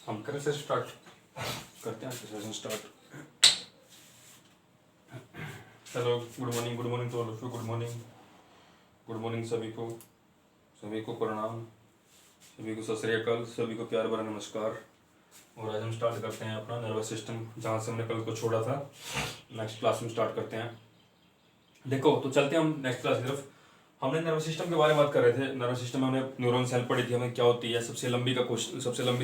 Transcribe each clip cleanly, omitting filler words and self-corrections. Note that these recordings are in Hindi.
हम करें से स्टार्ट करते हैं session start. Hello, good morning to all of you. Good morning सभी को प्रणाम, सभी को सत श्री अकाल, सभी को प्यार भरा नमस्कार। और आज हम स्टार्ट करते हैं अपना नर्वस सिस्टम, जहाँ से हमने कल को छोड़ा था। नेक्स्ट क्लास में स्टार्ट करते हैं। देखो, तो चलते हैं हम नेक्स्ट क्लास की तरफ। हमने नर्वस सिस्टम के बारे में बात कर रहे थे। नर्वस सिस्टम में हमने न्यूरॉन सेल पढ़ी थी, हमें क्या होती है। सबसे लंबी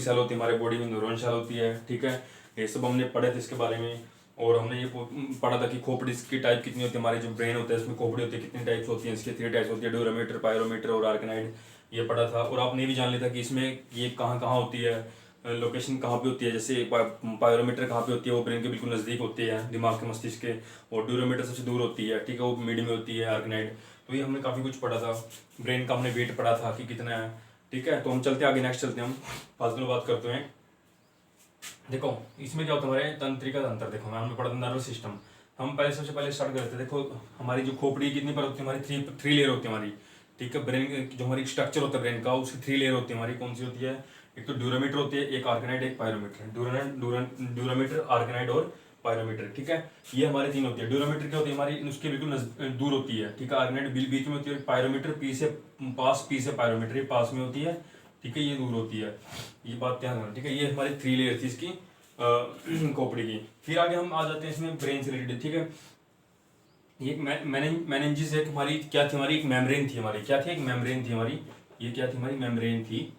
सेल होती है हमारे बॉडी में, न्यूरॉन सेल होती है। ठीक है, ये सब हमने पढ़े थे इसके बारे में। और हमने ये पढ़ा था कि खोपड़ी की टाइप कितनी होती है। हमारे जो ब्रेन होता है इसमें खोपड़ी होती है, कितनी टाइप्स होती है इसकी। 3 टाइप्स होती है, ड्यूरोमीटर, पायरोमीटर और आर्कनाइड। ये पढ़ा था। और आपने भी जान लिया था कि इसमें ये कहाँ कहाँ होती है, लोकेशन कहाँ पे होती है। जैसे पायरोमीटर कहाँ पे होती है, वो ब्रेन के बिल्कुल नज़दीक होती है, दिमाग के मस्तिष्क के। और ड्यूरोमीटर सबसे दूर होती है, ठीक है, वो मिड में होती है, आर्कनाइड। तो ये हमने काफ़ी कुछ पढ़ा था। ब्रेन का हमने वेट पढ़ा था कि कितना है। ठीक है, तो हम चलते हैं आगे, नेक्स्ट चलते हैं। हम फालतू में बात करते हैं। देखो, इसमें क्या होता है, हमारे तंत्रिका तंत्र। देखो, हमने पढ़ा था नर्वस सिस्टम। हम पहले सबसे पहले स्टार्ट करते हैं। देखो, हमारी जो खोपड़ी कितनी पर होती है, हमारी थ्री लेयर होती है हमारी। ठीक है, ब्रेन जो हमारी स्ट्रक्चर होता है ब्रेन का, उसकी 3 लेयर होती है हमारी। कौन सी होती है? एक तो ड्यूरोमीटर होती है, एक आर्कनाइड, एक पायरोमीटर। ड्यूरोमीटर, आर्कनाइड और पायरोमीटर। ठीक है, ये हमारी 3 होती है। ड्यूरोमीटर क्या होती है हमारी, उसके बिल्कुल दूर होती है। ठीक है, आर्कनाइड बीच में होती है। पायरोमीटर पी से पायरोमीटर, ये पास में होती है। ठीक है, ये दूर होती है। ये बात ध्यान रखना। ठीक है, ये हमारी 3 लेयर थी इसकी खोपड़ी की। फिर आगे हम आ जाते हैं इसमें ब्रेन से रिलेटेड। ठीक है, ये मेनिंजेस एक हमारी क्या थी, हमारी एक मेम्ब्रेन थी हमारी। क्या थी? एक मेम्ब्रेन थी हमारी। ये क्या थी? हमारी मेम्ब्रेन थी।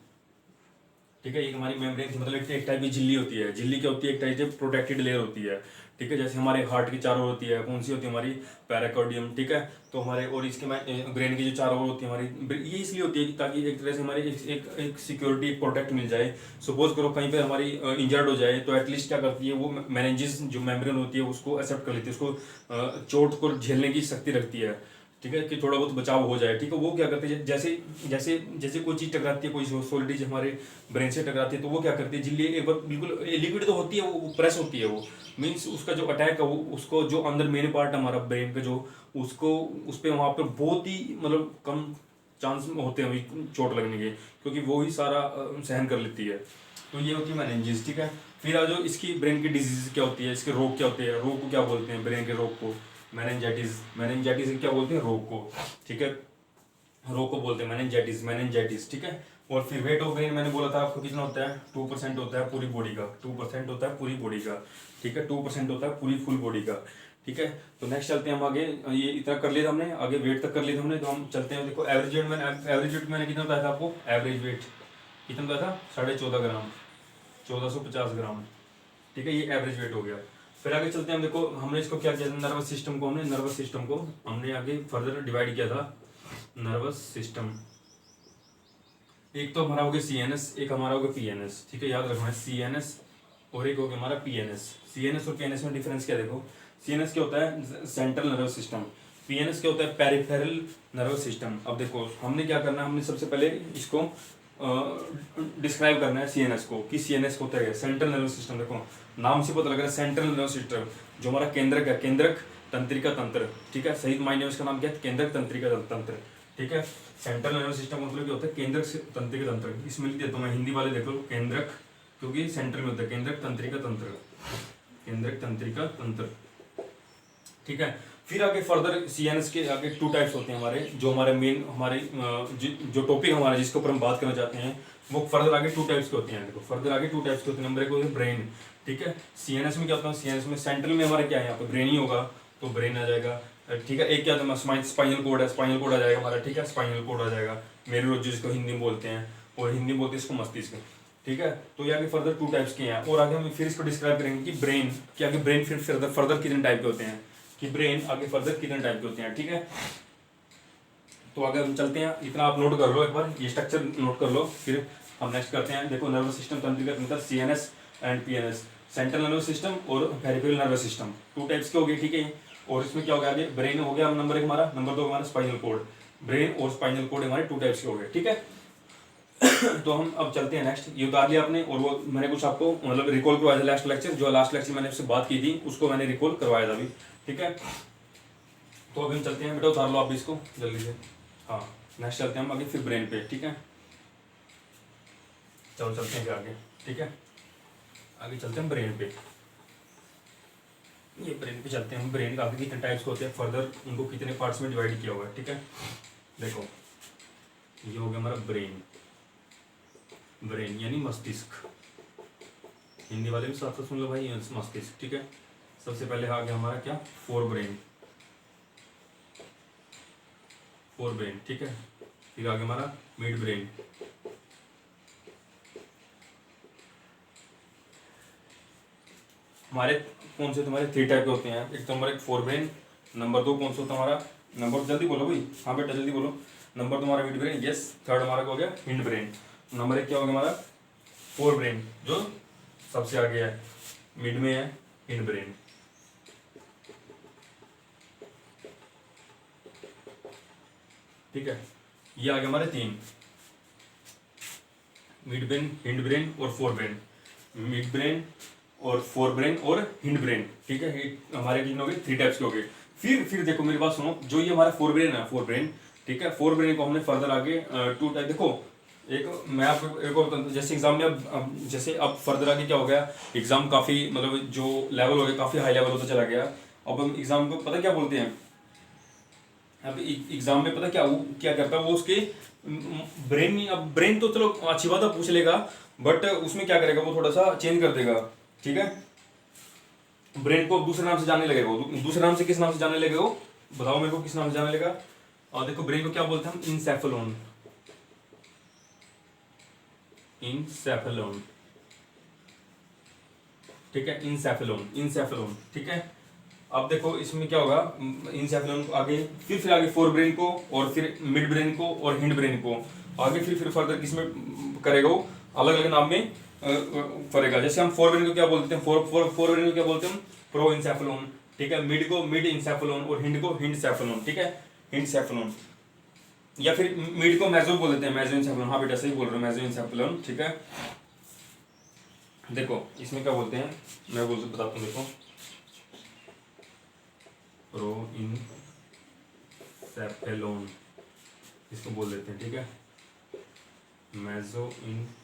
ठीक है, एक हमारी मेम्ब्रेन थी, मतलब एक टाइप की झिल्ली होती है। झिल्ली क्या होती है? एक टाइप की प्रोटेक्टेड लेयर होती है। ठीक है, जैसे हमारे हार्ट की चारों होती है, कौन सी होती है? हमारी पैराकार्डियम। ठीक है, तो हमारे और इसके ब्रेन की जो चारों होती है हमारी, ये इसलिए होती है कि ताकि एक तरह से हमारी एक सिक्योरिटी, एक प्रोटेक्ट मिल जाए। सपोज करो कहीं पे हमारी इंजर्ड हो जाए, तो एटलीस्ट क्या करती है वो, मेनिंजेस जो मेम्ब्रेन होती है उसको एक्सेप्ट कर लेती है, उसको चोट को झेलने की शक्ति रखती है। ठीक है, कि थोड़ा बहुत बचाव हो जाए। ठीक है, वो क्या करते हैं, जैसे जैसे जैसे कोई चीज़ टकराती है, कोई सॉलिड चीज हमारे ब्रेन से टकराती है, तो वो क्या करती है, झिल्ली एक बार बिल्कुल लिक्विड तो होती है, वो प्रेस होती है। वो मीन्स उसका जो अटैक है, वो उसको जो अंदर मेन पार्ट हमारा ब्रेन का, जो उसको उस पर वहाँ पर बहुत ही मतलब कम चांस होते हैं चोट लगने के, क्योंकि वो ही सारा सहन कर लेती है। तो ये होती है मेनिंजेस। ठीक है, फिर आ जाओ इसकी ब्रेन की डिजीज क्या होती है, इसके रोग क्या होते हैं। रोग को क्या बोलते हैं? ब्रेन के रोग को मेनिंजाइटिस क्या बोलते हैं? रोग को। ठीक है, रोग को बोलते हैं मेनिंजाइटिस। ठीक है, और फिर वेट ऑफ ब्रेन मैंने बोला था आपको कितना होता है? 2% होता है पूरी बॉडी का। 2% होता है पूरी बॉडी का। ठीक है, 2% होता है पूरी फुल बॉडी का। ठीक है, तो नेक्स्ट चलते हैं हम आगे। ये इतना कर लिया हमने, आगे वेट तक कर लिया हमने, तो हम चलते हैं। देखो, एवरेज वेट मैंने कितना बताया था आपको? एवरेज वेट कितना बताया था? 14.5 ग्राम, 1450 ग्राम। ठीक है, ये एवरेज वेट हो गया। फिर आगे चलते हैं हम। देखो, हमने इसको क्या किया था, नर्वस सिस्टम को हमने आगे फर्दर डिवाइड किया था। नर्वस सिस्टम, एक तो हमारा हो गया सीएनएस, एक हमारा हो गया पीएनएस। ठीक है, याद रखना है, सीएनएस और एक हो गया हमारा पीएनएस। सीएनएस और पीएनएस में डिफरेंस क्या? देखो, सीएनएस क्या होता है? Central nervous system. पीएनएस क्या होता है? Peripheral nervous system. अब देखो, हमने क्या करना है, हमने सबसे पहले इसको डिस्क्राइब करना है सीएनएस को, कि सीएनएस होता है सेंट्रल नर्वस सिस्टम। देखो, नाम से पता लग रहा है सेंट्रल नर्वस सिस्टम, जो हमारा केंद्रक है, केंद्रक तंत्रिका तंत्र। ठीक है, सही मायने में इसका नाम क्या है? केंद्रक तंत्रिका तंत्र। ठीक है, सेंट्रल नर्वस सिस्टम मतलब क्या होता है? केंद्रक तंत्रिका तंत्र। इसमें लिख देता हूँ मैं, हिंदी वाले देखो, केंद्रक, क्योंकि सेंट्रल में होता है, केंद्रक तंत्रिका तंत्र, केंद्रक तंत्रिका तंत्र। ठीक है, फिर आगे फर्दर सीएनएस के आगे 2 टाइप्स होते हैं हमारे, जो हमारे मेन हमारे जो टॉपिक हमारा जिसके ऊपर हम बात करना चाहते हैं, वो फर्दर आगे 2 टाइप्स के होते हैं। देखो, फर्दर आगे 2 टाइप्स के होते हैं। नंबर 1 होता है ब्रेन। ठीक है, सीएनएस में क्या होता है? सीएनएस में सेंट्रल में हमारा क्या है, यहाँ पे ब्रेन ही होगा, तो ब्रेन आ जाएगा। ठीक है, एक क्या होता है? स्पाइनल कोड है, स्पाइनल कोड आ जाएगा हमारा। ठीक है, स्पाइनल कोड आ जाएगा। मेरुरज्जु जिसको हिंदी में बोलते हैं, और हिंदी में बोलते हैं इसको मस्तिष्क। ठीक है, तो ये आगे फर्दर 2 टाइप्स के हैं। और आगे हम फिर इसको डिस्क्राइब करेंगे कि ब्रेन के आगे ब्रेन फिर फर्दर कितने टाइप के होते हैं, कि ब्रेन आगे फर्दर कितने टाइप के होते हैं। ठीक है, तो आगे हम चलते हैं। इतना आप नोट कर लो, एक बार ये स्ट्रक्चर नोट कर लो, फिर हम नेक्स्ट करते हैं। देखो, नर्वस सिस्टम, तंत्रिका तंत्र, CNS and PNS, central nervous system और पेरिफेरल नर्वस सिस्टम, 2 टाइप्स के हो गए। ठीक है, और इसमें क्या हो गया? आगे ब्रेन हो गया नंबर 1 हमारा, नंबर 2 हमारा स्पाइनल कोड। ब्रेन और स्पाइनल कोड हमारे 2 टाइप्स के हो गए। ठीक है, तो हम अब चलते हैं नेक्स्ट। ये उतार लिया आपने, और वो मैंने कुछ आपको मतलब रिकॉल करवाया था लास्ट लेक्चर मैंने आपसे बात की थी, उसको मैंने रिकॉल करवाया था अभी। ठीक है, तो अभी हम चलते हैं। बेटा उतार लो आप इसको जल्दी से। हाँ, नेक्स्ट चलते हैं हम आगे फिर ब्रेन पे। ठीक है, चलो चलते हैं फिर आगे। ठीक है, आगे चलते हैं ब्रेन पे। ये ब्रेन पे चलते हैं। ब्रेन का आगे कितने टाइप्स होते हैं, फर्दर उनको कितने पार्ट्स में डिवाइड किया हुआ है, ठीक है। देखो ये हो गया हमारा ब्रेन। ब्रेन यानी मस्तिष्क, हिंदी वाले भी साथ साथ सुन लो भाई, मस्तिष्क, ठीक है। सबसे पहले आ गया हमारा क्या, फोर ब्रेन, फोर ब्रेन, ठीक है। फिर आ गया हमारा मिड ब्रेन, हमारे कौन से तुम्हारे थ्री टाइप के होते हैं। एक तो हमारे फोर ब्रेन, नंबर दो कौन सा होता है हमारा, नंबर जल्दी बोलो भाई, हाँ बेटा जल्दी बोलो। नंबर तुम्हारा मिड ब्रेन, यस। थर्ड हमारा हो गया हिंड ब्रेन। नंबर एक क्या हो गया हमारा, फोर ब्रेन जो सबसे आगे है, मिड में है हिंड ब्रेन, ठीक है। ये आ गया हमारे तीन, मिड ब्रेन, हिंड ब्रेन और फोर ब्रेन। मिड ब्रेन और फोर ब्रेन और हिंड ब्रेन, ठीक है। हमारे कितने हो गए, थ्री टाइप्स के हो गए। फिर देखो मेरी बात सुनो, जो ये हमारा फोर ब्रेन है, फोर ब्रेन, ठीक है। फोर ब्रेन को हमने फर्दर आगे टू टाइप, देखो एक मैं आपको एक और बताता हूं, जैसे एग्जाम में अब जैसे अब फर्दर आगे क्या हो गया, एग्जाम काफी मतलब जो लेवल हो गया काफी हाई लेवल होता चला गया। अब हम एग्जाम को पता क्या बोलते हैं, अब एग्जाम में पता क्या वो क्या करता है, वो उसके ब्रेन, अब ब्रेन तो चलो अच्छी बात है पूछ लेगा, बट उसमें क्या करेगा वो थोड़ा सा चेंज कर देगा, ठीक है। ब्रेन को दूसरे नाम से जानने लगेगा वो, दूसरे नाम से किस नाम से जानने लगेगा वो, बताओ मेरे को किस नाम से जानने लगेगा। और देखो ब्रेन को क्या बोलते हैं हम, इंसेफेलोन, इंसेफेलोन, ठीक है। इंसेफेलोन, इंसेफेलोन, ठीक है। अब देखो इसमें क्या होगा, इंसेफेलोन को आगे फिर आगे फोर ब्रेन को, और फिर मिड ब्रेन को और हिंड ब्रेन को आगे फिर फर्दर किसमें करेगा वो, अलग अलग नाम में करेगा। जैसे हम फोर ब्रेन को क्या बोलते हैं, फोर ब्रेन को क्या बोलते हैं हम, प्रो इंसेफेलोन, ठीक है। मिड को मिड इंसेफेलोन और हिंड को हिंड सेफेलोन, ठीक है, हिंड सेफेलोन। या फिर मिड को मेजो बोल देते हैं, मेजो इंसेफेलोन, हाँ बेटा सही बोल रहे हो, मेजो इंसेफेलोन, ठीक है। देखो इसमें क्या बोलते हैं, मैं बताता हूँ, देखो प्रो इंसेफेलोन इसको बोल देते हैं, ठीक है। मेजो इंसेफेलोन,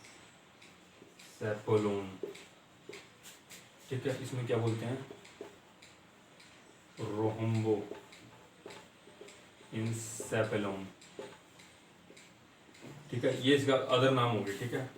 ठीक है। इसमें क्या बोलते हैं, रोहम्बो इंसेफेलोन, ठीक है। ये इसका अदर नाम हो गया, ठीक है।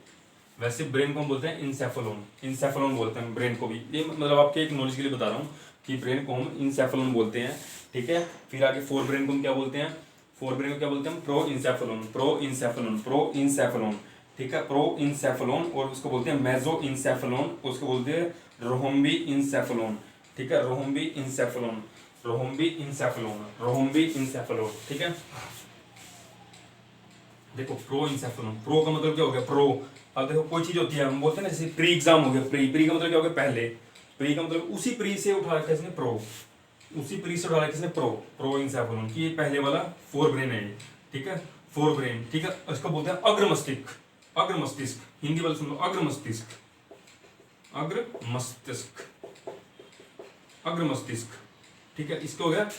वैसे ब्रेन को हम बोलते हैं इंसेफेलोन, इंसेफेलोन बोलते हैं ब्रेन को भी। ये मतलब आपके एक नॉलेज के लिए बता रहा हूँ कि ब्रेन को हम इंसेफेलोन बोलते हैं, ठीक है। फिर आगे फोर ब्रेन को हम क्या बोलते हैं, फोर ब्रेन को क्या बोलते हैं, प्रो इंसेफेलोन, प्रो इंसेफेलोन, प्रो इंसेफेलोन, ठीक है, प्रो इंसेफेलोन। और उसको बोलते हैं मेजो इंसेफेलोन, उसको बोलते हैं रोहम्बी इंसेफेलोन, ठीक है, रोहम्बी इंसेफेलोन, रोहम्बी इंसेफेलोन, रोहम्बी इंसेफेलोन, ठीक है। देखो प्रो इंसेफेलोन, प्रो का मतलब क्या हो गया, प्रो। अब देखो कोई चीज होती है हम बोलते हैं ना, जैसे प्री एग्जाम हो गया, प्री का मतलब क्या हो गया, पहले। प्री का मतलब उसी प्री से उठा रखा है इसने प्रो, उसी प्री से उठा रखा है इसने प्रो, प्रो इंसेफेलोन की, ये पहले वाला फोर ब्रेन है, ठीक है, फोर ब्रेन, ठीक है। इसको बोलते हैं अग्र मस्तिष्क, अग्र मस्तिष्क, हिंदी वाले सुन लो, अग्र मस्तिष्क, अग्र मस्तिष्क, अग्र मस्तिष्क, ठीक है। इसको हो गया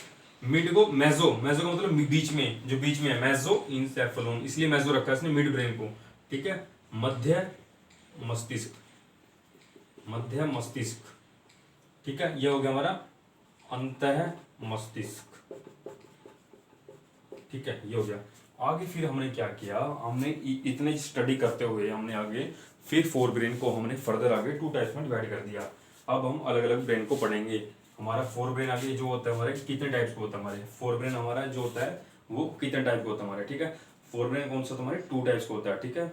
मिड को मेजो, मेजो का मतलब बीच में, जो बीच में है, मेजो इंसेफेलोन, इसलिए मेजो रखा है इसने मिड ब्रेन को, ठीक है। मध्य मस्तिष्क, मध्य मस्तिष्क, ठीक है। ये हो गया हमारा अंतः मस्तिष्क, ठीक है, ये हो गया। आगे फिर हमने क्या किया, हमने इतने स्टडी करते हुए हमने आगे फिर फोर ब्रेन को हमने फर्दर आगे टू टाइप्स में डिवाइड कर दिया। अब हम अलग अलग ब्रेन को पढ़ेंगे। हमारा फोर ब्रेन आगे जो होता है हमारे कितने टाइप्स का होता है, हमारे फोर ब्रेन हमारा जो होता है वो कितने टाइप का होता है हमारे, ठीक है। फोर ब्रेन कौन सा तुम्हारे टू टाइप्स का होता है, ठीक है,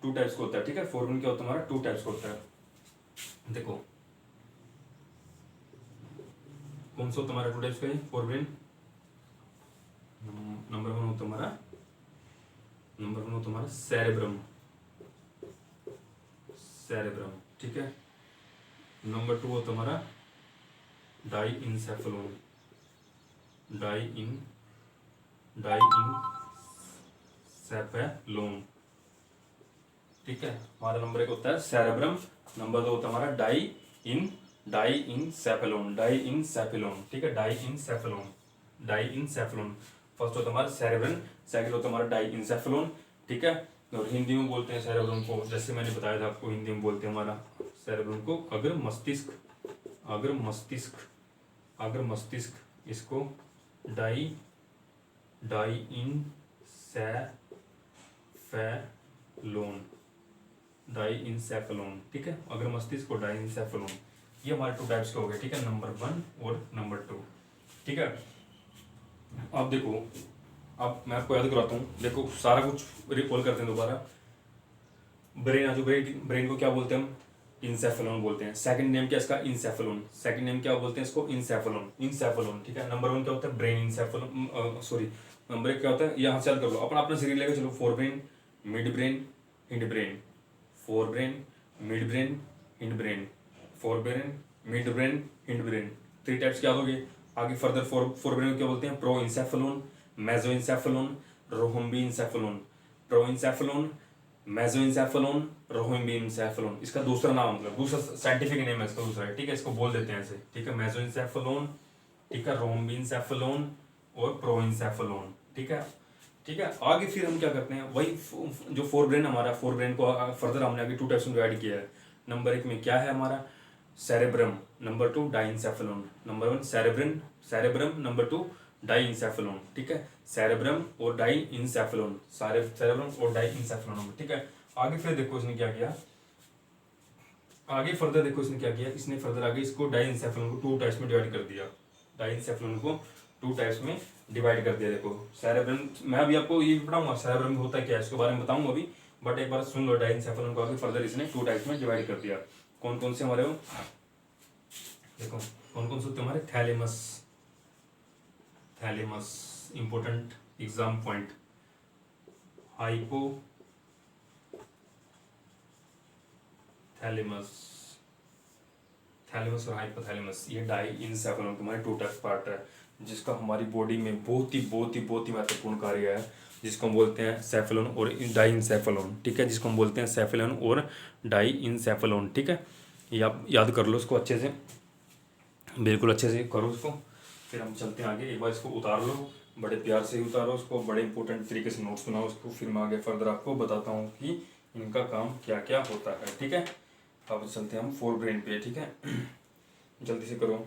टू टाइप्स का होता है, ठीक है। फोर ब्रेन क्या होता है हमारा, टू टाइप्स का होता है। देखो कौन सा होता है हमारा टू टाइप्स का फोर ब्रेन, नंबर वन होता है हमारा, नंबर वन होता है हमारा सेरेब्रम, सेरेब्रम, ठीक है। नंबर टू होता है हमारा डाई इंसेफेलोन, डाई इंसेफेलोन, ठीक है। हमारा नंबर एक होता है सेरेब्रम, नंबर दो होता है हमारा डाई इंसेफेलोन, डाई इंसेफेलोन, ठीक है, डाई इंसेफेलोन, डाई इंसेफेलोन। फर्स्ट होता है हमारा सेरेब्रम, सेकंड होता है हमारा डाई इंसेफेलोन, ठीक है। और हिंदी में बोलते हैं सेरेब्रम को, जैसे मैंने बताया था आपको, हिंदी में बोलते हैं हमारा सेरेब्रम को अग्र मस्तिष्क, अग्र मस्तिष्क, अग्र मस्तिष्क, इसको डाइइनसेफेलोन, डाइइनसेफेलोन, ठीक है। अग्र मस्तिष्क को डाइइनसेफेलोन, ये हमारे 2 टाइप्स के हो गए, ठीक है, नंबर 1 और नंबर 2, ठीक है। अब देखो, अब मैं आपको याद कराता हूँ, देखो सारा कुछ रिकॉल करते हैं दोबारा। ब्रेन, जो ब्रेन को क्या बोलते हैं हम, इंसेफेलोन बोलते हैं। सेकंड नेम क्या इसका, इंसेफेलोन। सेकंड नेम क्या बोलते हैं इसको, इंसेफेलोन, इंसेफेलोन, ठीक है। नंबर 1 क्या होता है, ब्रेन इंसेफेलोन, सॉरी नंबर 1 क्या होता है, यहाँ से याद कर लो, अपना अपना शरीर लेकर चलो। Fore brain, mid brain, hind brain, fore brain, mid brain, hind brain, fore brain, mid brain, hind brain, 3 types क्या हो गए। आगे फर्दर फोर ब्रेन को क्या बोलते हैं, प्रो इंसेफेलोन, मेजो इंसेफेलोन, रोहम्बी इंसेफेलोन, प्रो इंसेफेलोन, मेसोइंसेफेलोन, रोहिम्बीइंसेफेलोन, इसका दूसरा नाम, मतलब दूसरा साइंटिफिक नेम है इसका दूसरा, ठीक है, इसको बोल देते हैं ऐसे, ठीक है, मेसोइंसेफेलोन, ठीक है, रोहिम्बीइंसेफेलोन और प्रोइंसेफेलोन, ठीक है, ठीक है। आगे फिर हम क्या करते हैं, वही जो फोर ब्रेन हमारा, फोर ब्रेन को फर्दर हमने आगे 2 टाइप्स में डिवाइड किया है। नंबर 1 में क्या है हमारा, cerebrum, number 2 diencephalon, number 1 cerebrum, number 2 diencephalon, ठीक है, सेरेब्रम और डाइइनसेफेलोन, सेरेब्रम और डाइइनसेफेलोन, ठीक है। आगे फिर देखो इसने क्या किया, आगे फर्दर देखो इसने क्या किया, इसने फर्दर आगे इसको डाइइनसेफेलोन को 2 टाइप्स में डिवाइड कर दिया, डाइइनसेफेलोन को 2 टाइप्स में डिवाइड कर दिया। देखो सेरेब्रम, मैं अभी आपको ये पढ़ाऊंगा सेरेब्रम में होता क्या है, इसके बारे में बताऊंगा अभी, बट एक बार सुन लो, डाइइनसेफेलोन को आगे फर्दर इसने 2 टाइप्स में डिवाइड कर दिया। कौन कौन से हमारे हो, देखो कौन कौन से होते हैं हमारे, thalamus, thalamus important exam point, hypo thalamus, thalamus और हाइपोथैलेमस, ये डाइइनसेफेलोन के हमारे 2 टाइप्स पार्ट है, जिसका हमारी बॉडी में बहुत ही महत्वपूर्ण कार्य है, जिसको हम बोलते हैं सेफेलोन और डाइइनसेफेलोन, ठीक है, जिसको हम बोलते हैं सेफेलोन और डाइइनसेफेलोन, ठीक है। ये आप याद कर लो इसको अच्छे से, बिल्कुल अच्छे से करो इसको। फिर हम चलते हैं आगे, एक बार इसको उतार लो, बड़े प्यार से उतारो उसको, बड़े इंपॉर्टेंट तरीके से नोट्स बनाओ उसको, फिर मैं आगे फर्दर आपको बताता हूँ कि इनका काम क्या क्या होता है, ठीक है। अब चलते हैं हम फोर ब्रेन पे, ठीक है, जल्दी से करो।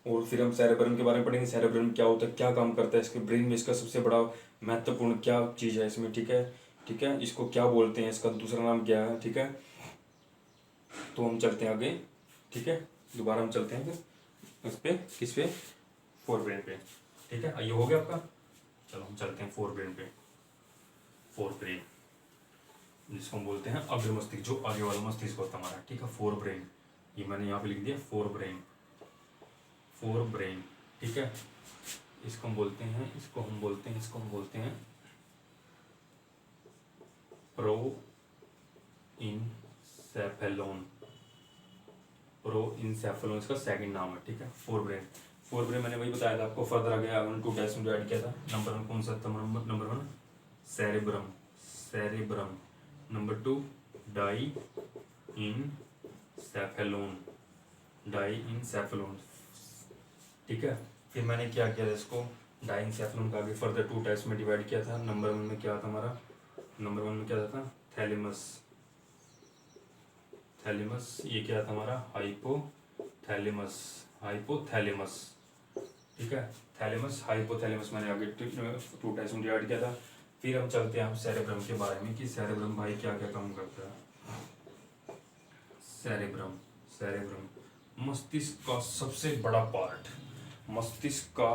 और फिर हम सेरेब्रम के बारे में पढ़ेंगे, सेरेब्रम क्या होता है, क्या काम करता है, इसके ब्रेन में इसका सबसे बड़ा महत्वपूर्ण क्या चीज़ है इसमें, ठीक है, ठीक है, इसको क्या बोलते हैं, इसका दूसरा नाम क्या है, ठीक है। तो हम चलते हैं आगे, ठीक है, दोबारा हम चलते हैं फिर उस पर, किस पे, फोर ब्रेन पे, ठीक है। ये हो गया आपका, चलो हम चलते हैं फोर ब्रेन पे। फोर ब्रेन जिसको हम बोलते हैं अग्र मस्तिष्क, जो आगे वाला मस्तिष्क होता है हमारा, ठीक है, फोर ब्रेन, ये मैंने यहाँ पे लिख दिया फोर ब्रेन, फोर ब्रेन, ठीक है। इसको हम बोलते हैं, इसको हम बोलते हैं, इसको हम बोलते हैं प्रो इंसेफेलोन, प्रो इंसेफेलोन इसका सेकंड नाम है, ठीक है, फोर ब्रेन। फोर ब्रेन मैंने वही बताया था आपको, फर्दर आगे हमने 2 टाइप्स में डिवाइड किया था। नंबर 1 कौन सा था, नंबर 1 सेरेब्रम, सेरेब्रम, नंबर 2 डाइइनसेफेलोन, डाइइनसेफेलोन, ठीक है। फिर मैंने क्या किया था, इसको डाइइनसेफेलोन का आगे फर्दर 2 टाइप्स में डिवाइड किया था। नंबर 1 में क्या था हमारा, नंबर 1 में क्या था, थैलेमस, थैलेमस, ये क्या था हमारा, हाइपोथैलेमस, हाइपोथैलेमस, ठीक है, थैलेमस, हाइपोथैलेमस, मैंने आगे 2 टाइप्स में डिवाइड किया था। फिर हम चलते हैं हम सेरेब्रम के बारे में कि सेरेब्रम भाई क्या क्या काम करता है। सेरेब्रम, सेरेब्रम मस्तिष्क का सबसे बड़ा पार्ट, मस्तिष्क का,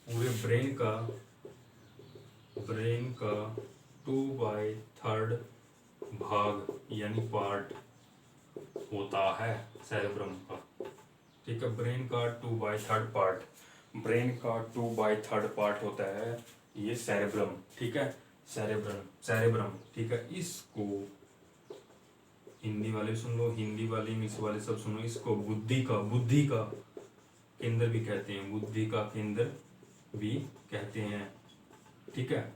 पूरे ब्रेन का 2/3 भाग यानी पार्ट होता है सेरेब्रम का, ठीक है, ब्रेन का 2/3 पार्ट, ब्रेन का 2/3 पार्ट होता है ये सेरेब्रम, ठीक है, सेरेब्रम, सेरेब्रम, ठीक है। इसको हिंदी वाले सुन लो, हिंदी वाले इंग्लिश वाले सब सुनो, इसको बुद्धि का केंद्र भी कहते हैं, बुद्धि का केंद्र भी कहते हैं, ठीक है।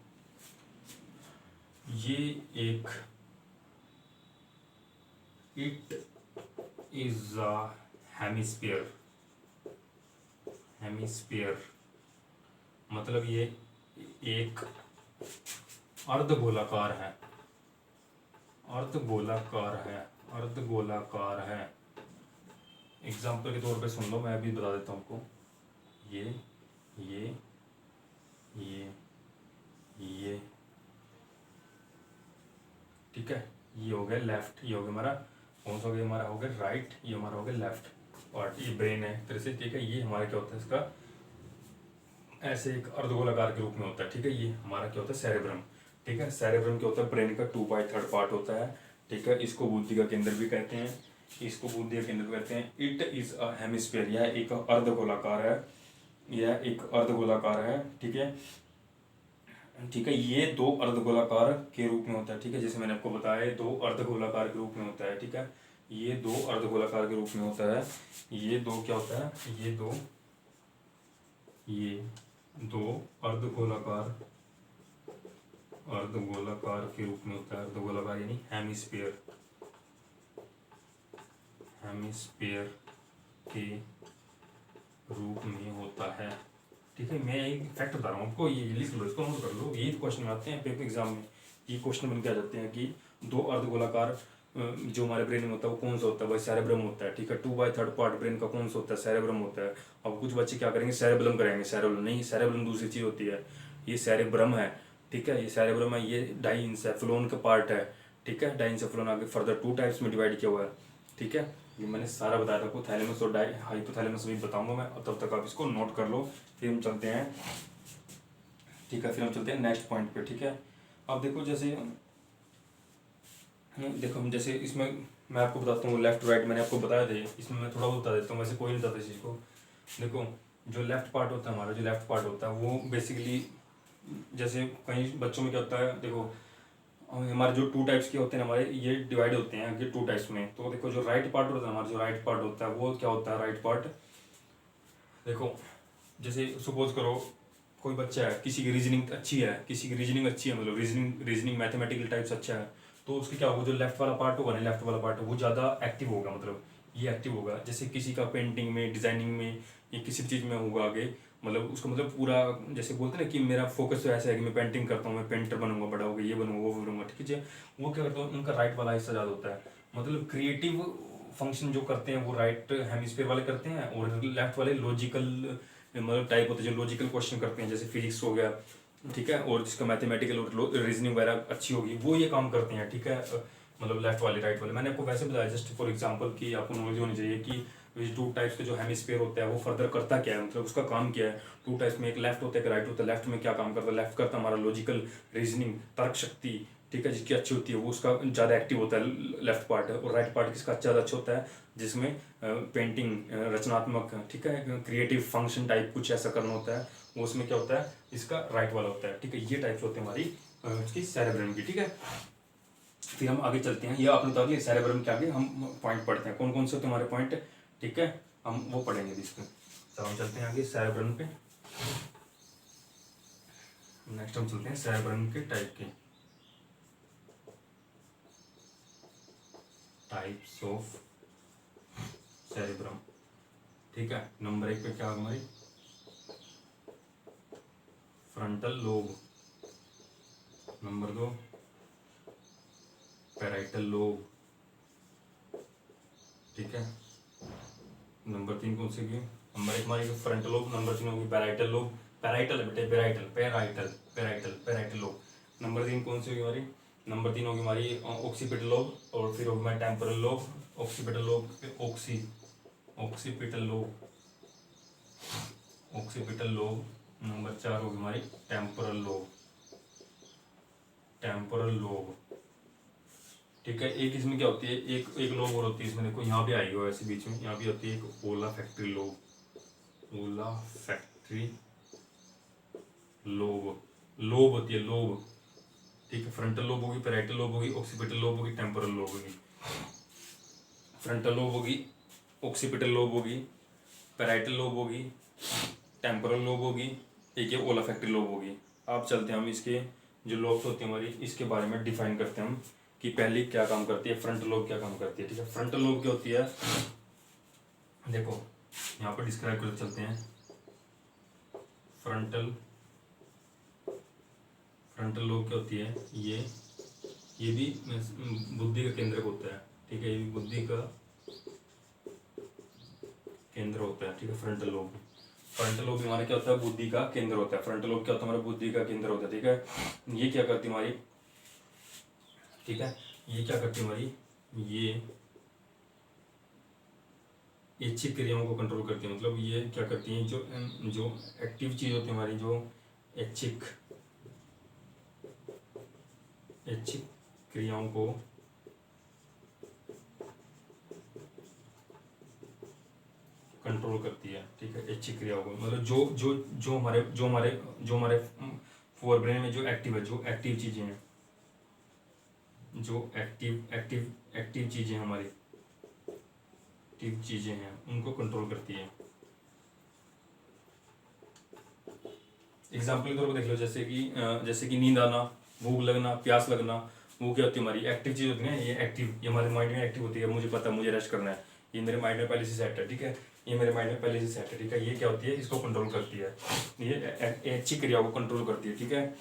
ये एक, it is a hemisphere, hemisphere मतलब ये एक अर्धगोलाकार है, अर्धगोलाकार है, अर्धगोलाकार है। एग्जाम्पल के तौर पे सुन लो, मैं अभी बता देता हूँ आपको। ये ये ये ठीक है, ये हो गया लेफ्ट, ये हो गया हमारा कौन सा हो गया, हमारा हो गया राइट, ये हमारा हो गया लेफ्ट पार्ट, ये ब्रेन है तरह से। ठीक है, ये हमारा क्या होता है, इसका ऐसे एक अर्धगोलाकार के रूप में होता है। ठीक है, ये हमारा क्या होता है, सेरेब्रम। ठीक है, सेरेब्रम क्या होता है, ब्रेन का 2/3 पार्ट होता है। ठीक है, इसको बुद्धि का केंद्र भी कहते हैं, इसको बुद्धि का केंद्र भी कहते हैं। इट इज अ हेमिस्फीयर, यह एक अर्धगोलाकार है, यह एक अर्धगोलाकार है। ठीक है, ठीक है, ये दो अर्धगोलाकार के रूप में होता है। ठीक है, जैसे मैंने आपको बताया, ये दो अर्धगोलाकार के रूप में होता है। ठीक है, ये दो अर्धगोलाकार के रूप में होता है। ये दो क्या होता है, ये दो अर्धगोलाकार के रूप में होता है। अर्धगोलाकार यानी हेमिस्फीयर के रूप में होता है। ठीक है, मैं एक फैक्ट बता रहा हूँ आपको, ये लिख लो, इसको नोट कर लो। ये क्वेश्चन में आते हैं पेपर एग्जाम में, ये क्वेश्चन बन के आ जाते हैं कि दो अर्धगोलाकार जो हमारे ब्रेन में होता है वो कौन सा होता है, भाई सेरेब्रम होता है। ठीक है, 2/3 पार्ट ब्रेन का कौन सा होता है, सेरेब्रम होता है। अब कुछ बच्चे क्या करेंगे, सेरेब्रम करेंगे, सेरेब्रम नहीं, सेरेब्रम दूसरी चीज होती है, ये सेरेब्रम है। ठीक है, ये सेरेब्रम है, ये डाइंसेफेलोन का पार्ट है। ठीक है, डाइंसेफेलोन आगे फर्दर 2 टाइप्स में डिवाइड किया हुआ है। ठीक है, ये मैंने सारा बताया था आपको, थैलेमस और हाइपोथैलेमस भी बताऊंगा मैं, तब तक आप इसको नोट कर लो। फिर हम चलते हैं, ठीक है, फिर हम चलते हैं नेक्स्ट पॉइंट पे। ठीक है, अब देखो जैसे देखो हम जैसे इसमें मैं आपको बताता हूँ लेफ्ट राइट, मैंने आपको बताया थे, इसमें मैं थोड़ा बहुत बता देता हूँ, वैसे कोई नहीं बताता इस चीज़ को। देखो जो लेफ्ट पार्ट होता है हमारा, जो लेफ्ट पार्ट होता है वो बेसिकली जैसे कई बच्चों में क्या होता है, देखो हमारे जो 2 टाइप्स के होते हैं हमारे, ये डिवाइड होते हैं आगे 2 टाइप्स में। तो देखो जो राइट पार्ट होता है हमारा, जो राइट पार्ट होता है वो क्या होता है, राइट पार्ट देखो जैसे सपोज करो कोई बच्चा है, किसी की रीजनिंग अच्छी है, मतलब रीजनिंग मैथमेटिकल टाइप्स अच्छा है, तो उसके क्या होगा, जो लेफ्ट वाला पार्ट होगा ना, लेफ्ट वाला पार्ट वो ज़्यादा एक्टिव होगा, मतलब ये एक्टिव होगा। जैसे किसी का पेंटिंग में, डिजाइनिंग में या किसी भी चीज़ में होगा आगे, मतलब उसको मतलब पूरा जैसे बोलते हैं ना कि मेरा फोकस तो ऐसा है कि मैं पेंटिंग करता हूँ, मैं पेंटर बनूंगा, बड़ा होगा, ये बनूंगा, वो बनूंगा। ठीक है, वो क्या करता हूँ, उनका राइट वाला हिस्सा ज़्यादा होता है, मतलब क्रिएटिव फंक्शन जो करते हैं वो राइट हेमिस्फीयर वाले करते हैं, और लेफ्ट वाले लॉजिकल मतलब टाइप होते हैं, जो लॉजिकल क्वेश्चन करते हैं, जैसे फिजिक्स हो गया। ठीक है, और जिसका मैथमेटिकल और रीजनिंग वगैरह अच्छी होगी वो ये काम करते हैं। ठीक है, मतलब लेफ्ट वाले राइट वाले, मैंने आपको वैसे बताया जस्ट फॉर एग्जांपल कि आपको नॉलेज होनी चाहिए कि ये 2 टाइप्स के जो हेमिस्फीयर होता है वो फर्दर करता क्या है, मतलब उसका काम क्या है। 2 टाइप्स में एक लेफ्ट होता है, एक राइट होता है। लेफ्ट में क्या काम करता है, लेफ्ट करता है हमारा लॉजिकल, रीजनिंग, तर्क शक्ति। ठीक है, जिसकी अच्छी होती है वो उसका ज़्यादा एक्टिव होता है, लेफ्ट पार्ट है। और राइट पार्ट किसका ज़्यादा अच्छा होता है, जिसमें पेंटिंग, रचनात्मक, ठीक है, क्रिएटिव फंक्शन टाइप कुछ ऐसा करना होता है, वो उसमें क्या होता है, इसका राइट वाला होता है। ठीक है, ये टाइप्स होते हैं हमारी उसकी सेरेब्रम की। ठीक है, फिर हम आगे चलते हैं, ये आपने बता दिया सेरेब्रम के आगे हम पॉइंट पढ़ते हैं, कौन कौन से होते हैं हमारे पॉइंट। ठीक है, हम वो पढ़ेंगे इसमें। तो हम चलते हैं आगे सेरेब्रम पे, नेक्स्ट हम चलते हैं सेरेब्रम के टाइप्स ऑफ सेरेब्रम। ठीक है, नंबर 1 पे क्या होगा हमारी, frontal lobe. Number 2 parietal lobe. ठीक है, नंबर 3 कौन सी होगी, नंबर 1 हमारी फ्रंटल लोब, नंबर 3 होगी पैराइटल लोब। पैराइटल है बेटे, पैराइटल लोब। नंबर 3 कौन सी होगी हमारी, नंबर 3 होगी हमारी ऑक्सीपिटल लोब, और फिर होगी हमारी temporal lobe. Occipital lobe, occipital lobe. Number 4 होगी हमारी टेम्पोरल लोब। ठीक है, एक इसमें क्या होती है, एक लोब और होती है इसमें, देखो यहाँ पे आई हो ऐसे बीच में, यहाँ भी होती है एक ओलाफैक्टरी लोब होती है, लोब। ठीक है, फ्रंटल लोब होगी, पैराइटल लोब होगी, ऑक्सीपिटल लोब होगी, टेम्पोरल लोब होगी। फ्रंटल लोब होगी, ऑक्सीपिटल लोब होगी, पैराइटल लोब होगी, टेम्पोरल लोब होगी, एक ये ओलाफैक्टरी लोब होगी। अब चलते हैं हम इसके जो लोब्स होती है हमारी, इसके बारे में डिफाइन करते हैं हम कि पहली क्या काम करती है, फ्रंटल लोब क्या काम करती है। ठीक है, फ्रंटल लोब क्या होती है, देखो यहाँ पर डिस्क्राइब करते चलते हैं। फ्रंटल लोब क्या होती है, ये भी बुद्धि का केंद्रक होता है। ठीक है, ये भी बुद्धि का केंद्र होता है। ठीक है, फ्रंटल लोब, फ्रंटल लोब हमारा क्या होता है, बुद्धि का केंद्र होता है। फ्रंटल लोब क्या होता है हमारा, बुद्धि का केंद्र होता है। ठीक है, ये क्या करती है हमारी, ठीक है, ये क्या करती है हमारी, ये ऐच्छिक क्रियाओं को कंट्रोल करती है। मतलब ये क्या करती है, जो जो एक्टिव चीज होती है हमारी, जो ऐच्छिक ऐच्छिक क्रियाओं को कंट्रोल करती है। ठीक है, ऐच्छिक क्रियाओं को, मतलब जो जो जो हमारे फोर ब्रेन में जो एक्टिव चीजें हैं, जो एक्टिव चीजें हमारी एक्टिव चीजें हैं, उनको कंट्रोल करती है। एग्जाम्पल के तौर पर देख लो, जैसे कि नींद आना, भूख लगना, प्यास लगना, वो क्या होती है हमारी एक्टिव चीज होती है ना, ये हमारे माइंड में एक्टिव होती है। मुझे पता है मुझे रेस्ट करना है, ये मेरे माइंड में पहले से सेट है। ठीक है, ये मेरे माइंड में पहले से सेट है। ठीक है, ये क्या होती है, इसको कंट्रोल करती है, ये अच्छी क्रिया को कंट्रोल करती है। ठीक है,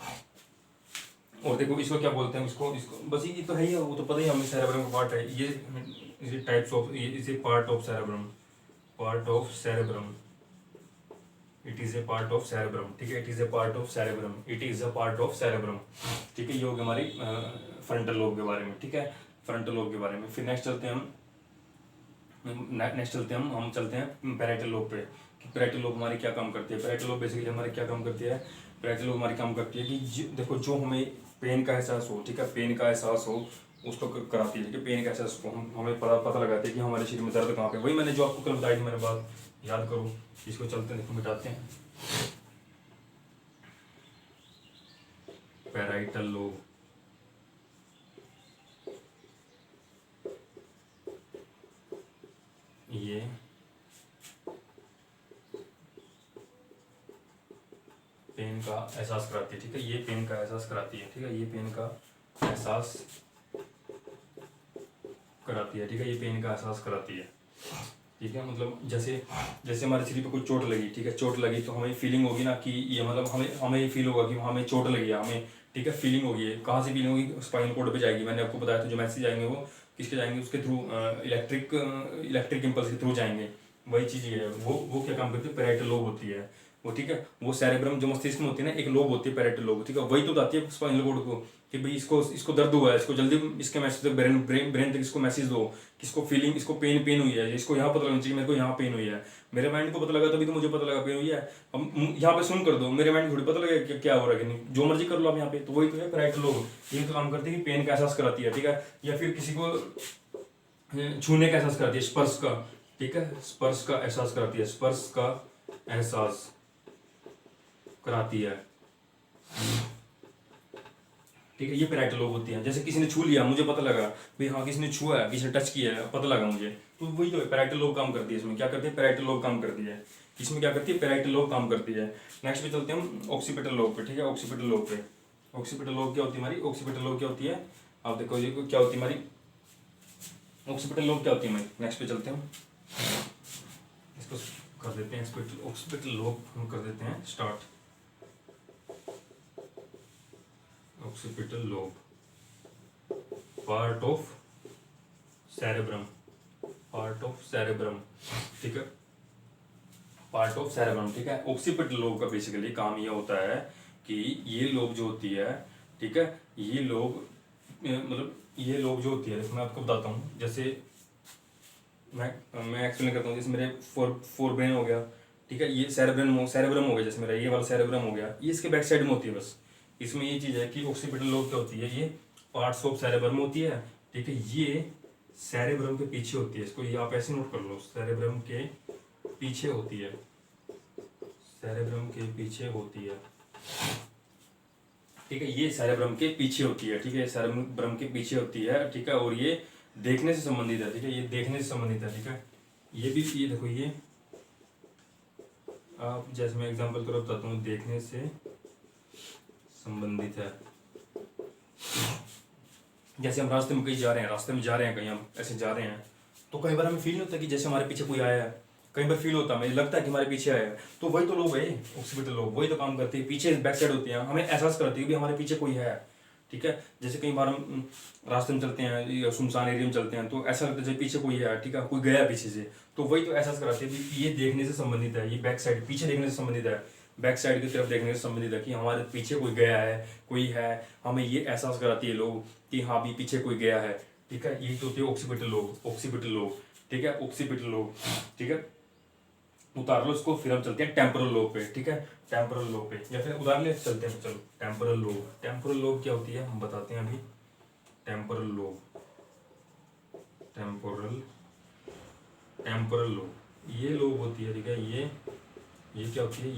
और देखो इसको क्या बोलते हैं, इसको बस ये तो है ही, वो तो पता ही हमें, सेरेब्रम का पार्ट है ये types of, is a part of cerebrum, it is a part of cerebrum. ठीक है, it is a part of cerebrum. ठीक है, ये हो गया हमारी फ्रंटल लोब के बारे में। ठीक है, फ्रंटल लोब के बारे में। फिर नेक्स्ट चलते हैं हम चलते हैं पैराइटल लोब पे, कि पैराइटल लोब हमारी क्या काम करती है। पैराइटल लोब बेसिकली हमारी क्या काम करती है, पैराइटल लोब हमारी काम करती है कि देखो, जो हमें पेन का एहसास हो, ठीक है, पेन का एहसास हो, उसको कराती है। कि पेन का एहसास को हमें पता लगाते हैं कि हमारे शरीर में दर्द कहाँ पे। वही मैंने जो आपको कल बताई थी, मैंने बात याद करो, इसको चलते हैं, देखो मिटाते हैं। पैराइटल लोब, ये पेन का एहसास कराती है। ठीक है, ये पेन का एहसास कराती है। ठीक है, ये पेन का एहसास कराती है। ठीक है, ये पेन का एहसास कराती है। ठीक है, मतलब जैसे हमारे शरीर पे कोई चोट लगी, ठीक है, चोट लगी तो हमें फीलिंग होगी ना कि ये, मतलब हमें ये फील होगा कि हमें चोट लगी है हमें। ठीक है, फीलिंग होगी है, कहाँ से फीलिंग होगी, स्पाइनल कॉर्ड पे जाएगी। मैंने आपको बताया था, जो मैसेज आएंगे वो किसके जाएंगे, उसके थ्रू, इलेक्ट्रिक इम्पल्स के थ्रू जाएंगे। वही चीज़ ये है, वो क्या काम करती है, पैराइटल लोब होती है वो। ठीक है, वो सेरेब्रम जो मस्तिष्क में होती है ना, एक लोब होती है पैराइटल लोब। ठीक है, वही तो बताती है स्पाइनल कॉर्ड को कि भाई इसको दर्द हुआ है, इसको जल्दी इसके मैसेज ब्रेन तक इसको मैसेज दो, किसको फीलिंग, इसको पेन हुई है, इसको यहाँ पता लगना चाहिए मेरे को यहाँ पेन हुई है। मेरे माइंड को पता लगा तभी तो मुझे पता लगा पेन हुई है। अब यहाँ पे सुन कर दो, मेरे माइंड को थोड़ी पता लगेगा कि क्या हो रहा है कि नहीं, जो मर्जी कर लो आप यहाँ पे। तो वही तो है पैराइटल लोब, ये तो काम करती है कि पेन का एहसास कराती है। ठीक है, या फिर किसी को छूने का एहसास कराती है, स्पर्श का। ठीक है, स्पर्श का एहसास कराती है, स्पर्श का एहसास कराती है। ठीक है, ये पैराइटल लोब होती है। जैसे किसी ने छू लिया, मुझे पता लगा भाई हाँ किसी ने छुआ है, किसी ने टच किया है, पता लगा मुझे, तो वही तो पैराइटल लोब काम करती है। इसमें क्या करती है, पैराइटल लोब काम करती है। इसमें क्या करती है, पैराइटल लोब काम करती है। नेक्स्ट पे चलते हैं हम ऑक्सीपिटल लोब पे। ठीक है, ऑक्सीपिटल लोब पे, ऑक्सीपिटल लोब क्या होती है हमारी, ऑक्सीपिटल लोब क्या होती है, आप देखो ये क्या होती है हमारी ऑक्सीपिटल लोब क्या होती है हमारी। नेक्स्ट पे चलते हैं हम, इसको कर देते हैं, ऑक्सीपिटल लोब हम कर देते हैं start. Occipital lobe, part of cerebrum, ठीक है, पार्ट ऑफ सेरेब्रम। ठीक है, ऑक्सीपिटल लोब का बेसिकली काम ये होता है कि ये लोब जो होती है, ठीक है, ये लोब मतलब ये लोब जो होती है, मैं आपको बताता हूँ। जैसे मैं एक्सप्लेन करता हूँ। जैसे मेरे फोर ब्रेन हो गया, ठीक है, ये सेरेब्रम हो गया, जैसे मेरा ये वाला सेरेब्रम हो गया, ये इसके बैक साइड में होती है बस। इसमें ये चीज़ है कि ऑक्सीपिटल लोब क्या होती है, ये पार्ट्स ऑफ सेरेब्रम होती है। ठीक है, ये सेरेब्रम के पीछे होती है, इसको ये आप ऐसे नोट कर लो, सेरेब्रम के पीछे होती है, सेरेब्रम के पीछे होती है। ठीक है, ये सेरेब्रम के पीछे होती है। ठीक है, सेरेब्रम के पीछे होती है। ठीक है, और ये देखने से संबंधित है। ठीक है, ये देखने से संबंधित है। ठीक है, ये भी, ये देखो, ये आप जैसे मैं एग्जांपल के तौर पर बताता हूँ, देखने से संबंधित है। जैसे हम रास्ते में कहीं जा रहे हैं, कहीं हम ऐसे जा रहे हैं, तो कई बार हमें फील नहीं होता कि जैसे हमारे पीछे कोई आया है। कई बार फील होता है, मुझे लगता है कि हमारे पीछे आया है, तो वही तो लोग है, ऑक्सीपिटल लोब वही तो काम करती है। पीछे बैक साइड होती है, हमें एहसास कराती है कि हमारे पीछे कोई है। ठीक है। जैसे कई बार हम रास्ते में चलते हैं या सुनसान एरिया में चलते हैं तो ऐसा लगता है जैसे पीछे कोई है, ठीक है, कोई गया पीछे से, तो वही तो एहसास कराते हैं कि ये देखने से संबंधित है, ये बैक साइड पीछे देखने से संबंधित है, बैक साइड की तरफ देखने से संबंधित है कि हमारे पीछे कोई गया है, कोई है, हमें ये एहसास कराती है लोग कि हाँ भी पीछे कोई गया है, ठीक है। यही तो होती है ऑक्सीपिटल लोब, ऑक्सीपिटल लोब, ठीक है, ऑक्सीपिटल लोब, ठीक है। उतार लो इसको, फिर हम चलते हैं टेम्पोरल लोब पे, ठीक है, टेम्पोरल लोब पे, या फिर उतार ले चलते हैं, चलो टेम्पोरल लोब। टेम्पोरल लोब क्या होती है हम बताते हैं अभी। Temporal lobe, temporal, temporal lobe ये लोब होती है, ठीक है। ये क्या होती है,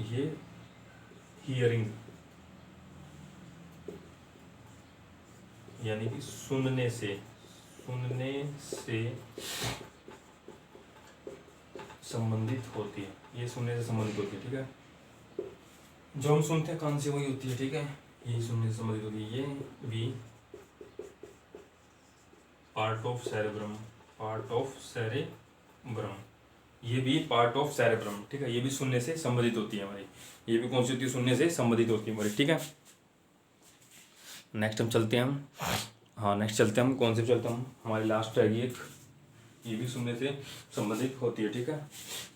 ये हियरिंग, यानी कि सुनने से संबंधित होती है, ये सुनने से संबंधित होती है, ठीक है। जो हम सुनते हैं कान से वही होती है, ठीक है, ये सुनने से संबंधित होती है। ये भी part of cerebrum, part of cerebrum, ये भी पार्ट ऑफ सेरेब्रम, ठीक है, ये भी सुनने से संबंधित होती है हमारी, ये भी कौन सी होती है, सुनने से संबंधित होती है हमारी, ठीक है। नेक्स्ट हम चलते हैं हम, हाँ नेक्स्ट चलते हैं हम, कौन से चलते हैं हम, हमारी लास्ट रहेगी एक, ये भी सुनने से संबंधित होती है, ठीक है।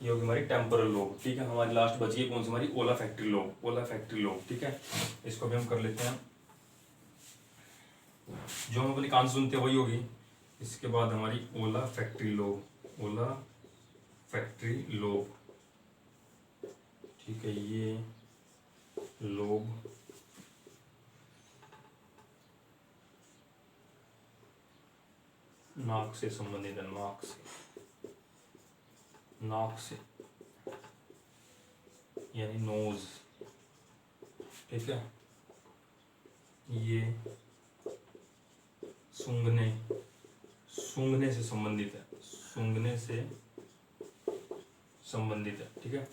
ये होगी हमारी टेम्पोरल लोब, ठीक है। हमारी लास्ट बची है कौन सी, हमारी ओलाफैक्टरी लोब, ओलाफैक्टरी लोब, ठीक है। इसको भी हम कर लेते हैं, जो हम अपनी कान से सुनते हैं वही होगी। इसके बाद हमारी ओलाफैक्टरी लोब, ओलाफैक्टरी लोब, ठीक है। ये लोब नाक से संबंधित है, नाक से यानी नोज, ठीक है। ये सूंघने से संबंधित है, सूंघने से संबंधित है, ठीक है।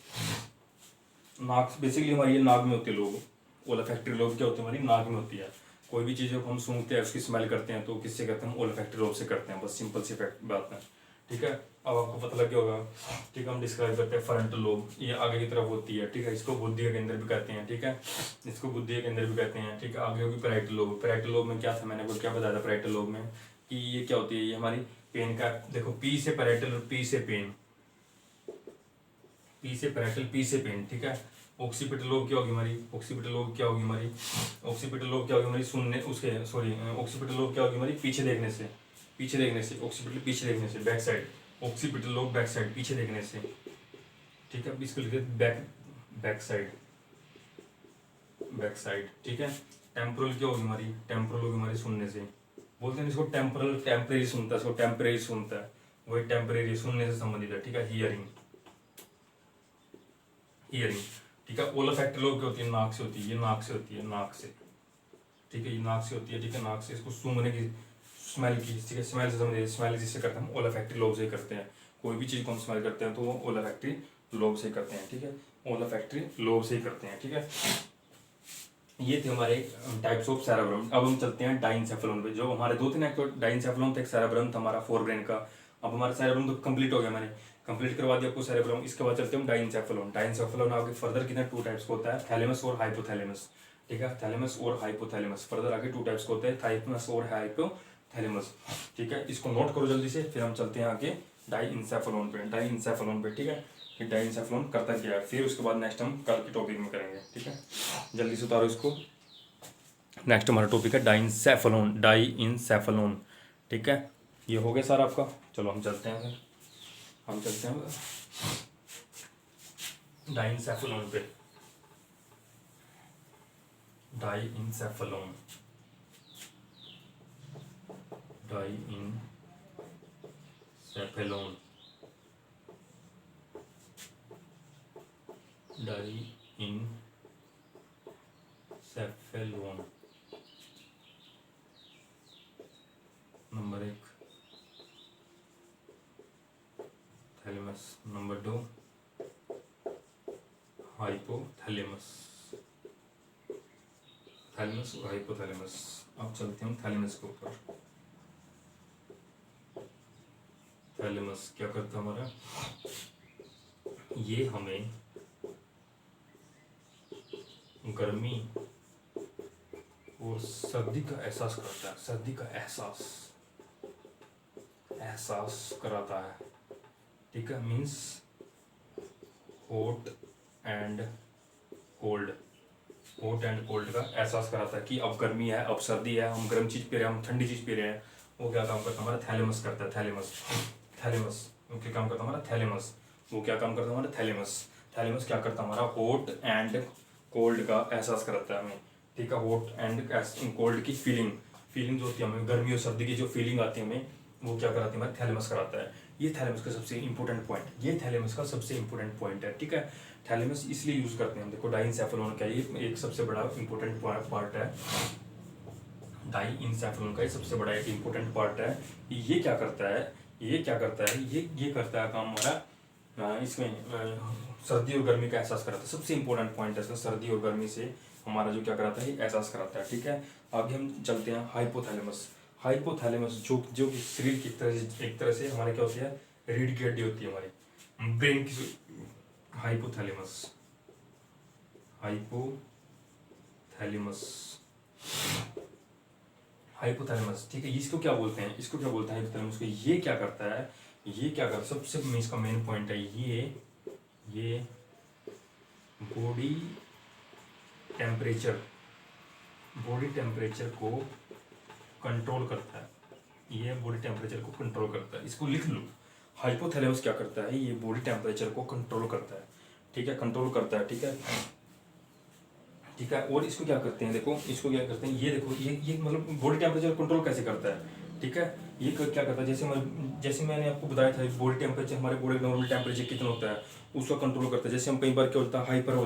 नाक बेसिकली हमारी ये नाक में होती है लोग, ओलाफैक्टरी लोब क्या होती है, हमारी नाक में होती है। कोई भी चीज़ को हम सूंघते हैं, उसकी स्मेल करते हैं, तो किससे करते हैं, हम ओलाफैक्टरी लोब से करते हैं, बस सिंपल सी फैक्ट बात है, ठीक है। अब आपको पता लग गया होगा, ठीक है। हम डिस्क्राइब करते हैं फ्रंटल लोब, ये आगे की तरफ होती है, ठीक है। इसको बुद्धि के केंद्र भी कहते हैं, ठीक है, इसको बुद्धि के केंद्र भी कहते हैं, ठीक है। आगे होगी पैराइटल लोब। पैराइटल लोब में क्या था, मैंने आपको क्या बताया था पैराइटल लोब में, कि ये क्या होती है, ये हमारी पेन का, देखो पी से पैराइटल और पी से पेन, पी से पैराइटल, पी से पेन, ठीक है। ऑक्सीपिटल लोब क्या होगी हमारी, ऑक्सीपिटल लोब क्या होगी हमारी, ऑक्सीपिटल लोब क्या होगी हमारी, सुनने उसके सॉरी, ऑक्सीपिटल लोब क्या होगी हमारी, पीछे देखने से, पीछे देखने से, ऑक्सीपिटल पीछे देखने से, back side, occipital lobe back side, पीछे देखने से, ठीक है। इसको लिखते हैं बैक साइड, बैक साइड, ठीक है। टेम्पोरल क्या होगी हमारी, टेम्पोरल होगी हमारी सुनने से, बोलते हैं इसको टेम्पोरल, टेम्परेरी सुनता है, इसको टेम्परेरी सुनता है, वही टेम्परेरी सुनने से संबंधित है, ठीक है। हियरिंग, हियरिंग, ठीक है। ओलाफैक्टरी लोब क्या होती है, नाक से होती है, ये नाक से होती है, नाक से, ठीक है, ये नाक से होती है, ठीक है। नाक से इसको सूंघने की, स्मेल की, ठीक है, स्मेल से संबंधित, स्मेल जिससे करते हैं हम ओलाफैक्टरी लोब से करते हैं, कोई भी चीज़ को हम स्मेल करते हैं तो वो ओलाफैक्टरी लोब से करते हैं, ठीक है, ओलाफैक्टरी लोब से ही करते हैं, ठीक है। ये थे हमारे टाइप्स ऑफ सेरेब्रम। अब हम चलते हैं डाइनसेफेलॉन पे, जो हमारे दो थे ना, एक तो डाइनसेफेलॉन था, एक सेरेब्रम था हमारा फोर ब्रेन का। अब हमारा सेरेब्रम तो कंप्लीट हो गया, मैंने कंप्लीट करवा दिया आपको सेरेब्रम। इसके बाद चलते हैं डाइनसेफेलॉन। डाइनसेफेलॉन आगे फर्दर कितने टू टाइप्स का होता है, थैलेमस और हाइपोथैलेमस, ठीक है, थैलेमस और हाइपोथैलेमस, फर्दर आगे टू टाइप्स का होता है, थाइमस और हाइपोथैलेमस, ठीक है। इसको नोट करो जल्दी से, फिर हम चलते हैं आगे डाइनसेफेलॉन पे, डाइनसेफेलॉन पे, ठीक है, कि डाइनसेफेलॉन करता क्या है, फिर उसके बाद नेक्स्ट हम कल के टॉपिक में करेंगे, ठीक है। जल्दी से उतारो इसको। नेक्स्ट हमारा टॉपिक है डाइनसेफेलॉन, डाइनसेफेलॉन, ठीक है। ये हो गया सर आपका, चलो हम चलते हैं फिर, हम चलते हैं डाइनसेफेलॉन पे, diencephalon, diencephalon, diencephalon number 1 thalamus, number 2 hypothalamus, thalamus और हाइपोथैलेमस। अब चलते हैं थैलेमस के ऊपर। थैलेमस क्या करता है हमारा, ये हमें गर्मी और सर्दी का एहसास कराता है, सर्दी का एहसास कराता है, ठीक है। मीन्स हॉट एंड कोल्ड का एहसास कराता है कि अब गर्मी है, अब सर्दी है, हम गर्म चीज़ पी रहे हैं, हम ठंडी चीज़ पी रहे हैं। वो क्या काम करता है, हमारा थैलेमस करता है, थैलेमस वो क्या काम करता है, हमारा थैलेमस वो क्या काम करता है, हमारा थैलेमस क्या करता है, हमारा हॉट एंड कोल्ड का एहसास कराता है हमें, ठीक है। हॉट एंड कोल्ड की फीलिंग जो होती है हमें, गर्मी और सर्दी की जो फीलिंग आती है हमें, वो क्या कराती है, हमारा थैलेमस कराता है। ये थैलेमस का सबसे इंपॉर्टेंट पॉइंट है, ठीक है। थैलेमस इसलिए यूज करते हैं हम, देखो डाइनसेफेलोन का ये एक सबसे बड़ा इंपॉर्टेंट पार्ट है, डाइनसेफेलोन का ये सबसे बड़ा एक इंपॉर्टेंट पार्ट है। ये क्या करता है, ये करता है काम हमारा इसमें सर्दी और गर्मी का एहसास कराता है। सबसे इंपॉर्टेंट पॉइंट है इसका, सर्दी और गर्मी से हमारा जो क्या कराता है, एहसास कराता है, ठीक है। आगे हम चलते हैं हाइपोथैलेमस जो कि शरीर की एक तरह से हमारे क्या होती है, रीढ़ की हड्डी होती है हमारे ब्रेन की। हाइपोथैलेमस ठीक है। इसको क्या बोलते हैं, हाइपोथैलेमस को। ये क्या करता है, सबसे इसका मेन पॉइंट है, ये बॉडी टेम्परेचर को कंट्रोल करता है, इसको लिख लो। हाइपोथैलेमस क्या करता है, ये बॉडी टेम्परेचर को कंट्रोल करता है, ठीक है, ठीक है। और इसको क्या करते हैं, देखो इसको क्या करते हैं, ये देखो ये मतलब बॉडी टेम्परेचर कंट्रोल कैसे करता है, ठीक है। ये क्या करता है, जैसे मैंने आपको बताया था, बॉडी टेम्परेचर, हमारे बॉडी नॉर्मल टेम्परेचर कितना होता है उसको कंट्रोल करता है। जैसे हम कई बार क्या होता है, हाइपर हो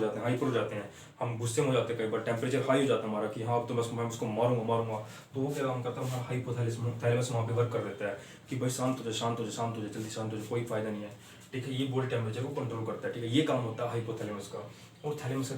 जाते हैं, हम गुस्से में हो जाते हैं, कई बार टेम्परेचर हाई हो जाता है हमारा कि हाँ अब तो बस मैं उसको मारूंगा, तो वो क्या काम करता है, हमारा हाइपोथैलेमस वहाँ पे वर्क कर देता है कि भाई शांत हो जाए, जल्दी शांत हो जाए, कोई फायदा नहीं है, ठीक है। ये बॉडी टेम्परेचर को कंट्रोल करता है, ठीक है। ये काम होता है हाइपोथैलेमस का। और थैलेमस का